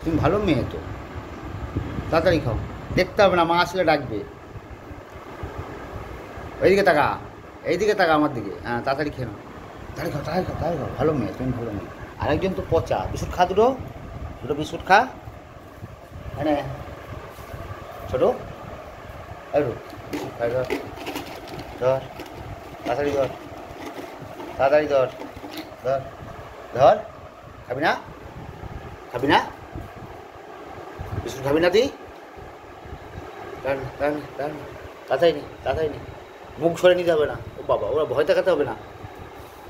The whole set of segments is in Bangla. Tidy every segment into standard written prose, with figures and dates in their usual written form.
তুমি ভালো মেয়ে তো, তাড়াতাড়ি খাও, দেখতে হবে না, মা আসলে ডাকবে। ওইদিকে তাকা, এইদিকে তাকা আমার দিকে, হ্যাঁ তাড়াতাড়ি খেয়ে নাও, তাড়াতাড়ি খাও, তাড়াতাড়ি খাও, তাড়াতাড়ি খাও, ভালো মেয়ে তুমি, ভালো মেয়ে। আরেকজন তো পচা, বিস্কুট খা, দুটো দুটো বিস্কুট খা, হ্যাঁ ছোটো, একটু বিস্কুট খাই, ধর ধর, তাড়াতাড়ি ধর, তাড়াতাড়ি ধর, ধর ধর, খাবি না, খাবি না, বিস্কুট খাবি না তুই, তাড়াতাড়ি নে, তাড়াতাড়ি নে, মুখ সরে নিতে হবে না, ও বাবা, ওরা ভয় দেখাতে হবে না,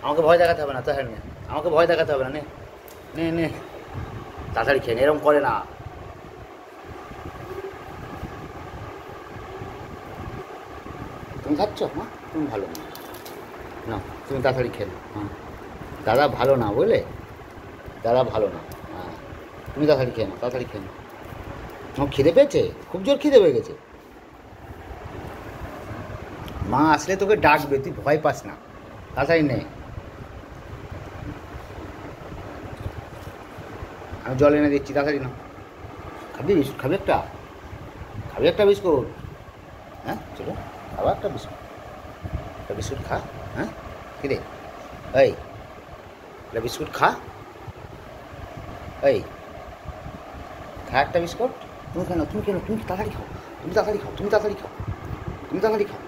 আমাকে ভয় দেখাতে হবে না, তাই নে, আমাকে ভয় দেখাতে হবে না, নে নে নে, তাড়াতাড়ি খেয়ে নে, এরকম করে না। তুমি খাচ্ছ, মা তুমি ভালো না, না তুমি তাড়াতাড়ি খেয়ে নাও, হ্যাঁ দাদা ভালো না বুঝলে, দাদা ভালো না, হ্যাঁ তুমি তাড়াতাড়ি খেয়ে নাও, তাড়াতাড়ি খেয়ে নাও, তোমার খিদে পেয়েছে, খুব জোর খিদে পেয়ে গেছে, মা আসলে তোকে ডাকবে, তুই ভয় পাস না, তাড়াতাড়ি নে, আমি জল এনে দিচ্ছি, তাড়াতাড়ি না, খাবি বিস্কুট, খাবি একটা, খাবি একটা বিস্কুট, হ্যাঁ চলো খাবার একটা বিস্কুট, একটা বিস্কুট খা, হ্যাঁ কিরে এই, একটা বিস্কুট খা, এই খা একটা বিস্কুট, তুমি কেন, তুমি কেন, তুমি তাড়াতাড়ি খাও, তুমি তাড়াতাড়ি খাও, তুমি তাড়াতাড়ি খাও, তুমি তাড়াতাড়ি খাও,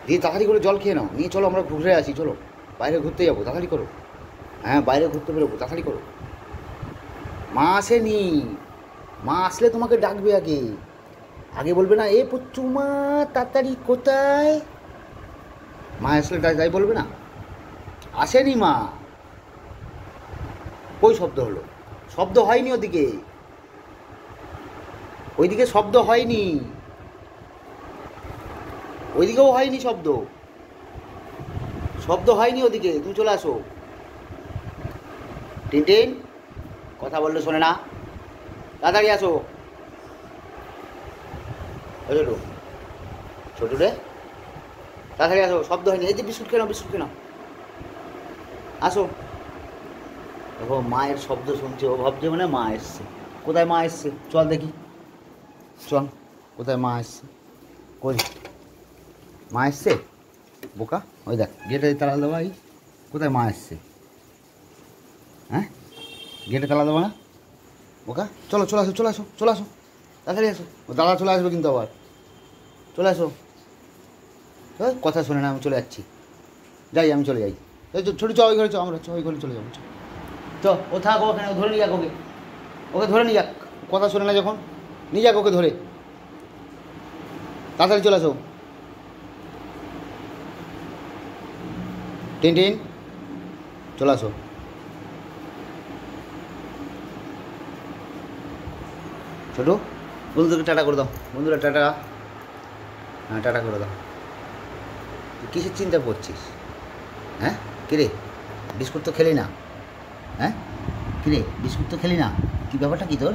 দিয়ে তাড়াতাড়ি করে জল খেয়ে নাও, নিয়ে চলো আমরা ঘুরে আসি, চলো বাইরে ঘুরতে যাবো, তাড়াতাড়ি করো, হ্যাঁ বাইরে ঘুরতে বেরোবো, তাড়াতাড়ি করো, মা আসেনি, মা আসলে তোমাকে ডাকবে আগে, আগে বলবে না এ পুচ্চু মা তাড়াতাড়ি কোথায়, মা আসলে তাই বলবে না, আসেনি মা, কই শব্দ হলো, শব্দ হয়নি ওদিকে, ওইদিকে শব্দ হয়নি, ওইদিকেও হয়নি শব্দ, শব্দ হয়নি ওদিকে, তুমি চলে আসো, টিনটিন কথা বললে শোনে না, তাড়াতাড়ি আসো, ছোটো ছোটো রে, তাড়াতাড়ি আসো, শব্দ হয়নি, এই যে বিস্কুট খেলাম, বিস্কুট খেলাম, আসো, দেখো মায়ের শব্দ শুনছে, ও ভাবছে মানে মা এসছে, কোথায় মা এসছে, চল দেখি, চল কোথায় মা এসছে, কই মা এসছে, বোকা ওই দেখ গেটে তালা দেওয়া, এই কোথায় মা এসছে, হ্যাঁ গেটে তালা দেওয়া না, বোকা চলো, চলে আসো, চলে আসো, চলে আসো, তাড়াতাড়ি আসো, ও দাদা চলে আসবে কিন্তু আবার, চলে আসো, কথা শোনে না, আমি চলে যাচ্ছি, যাই আমি চলে যাই, এই ছোটো চ ওই ঘরে চ, আমরা চ ওই ঘরে চলে যাবো, তো ও থাক, ওখানে ধরে নিয়ে যাক, ওকে ওকে ধরে নিয়ে যাক, কথা শোনে না যখন, নিয়ে যাক ওকে ধরে, তাড়াতাড়ি চলে আসো, টিন চলে আসো, ছোটো বন্ধুদেরকে টাটা করে দাও, বন্ধুরা টাটা, হ্যাঁ টাটা করে দাও, তুই কিসের চিন্তা করছিস, হ্যাঁ কিরে বিস্কুট তো খেলি না, হ্যাঁ কিরে বিস্কুট তো খেলি না, কী ব্যাপারটা কী তোর,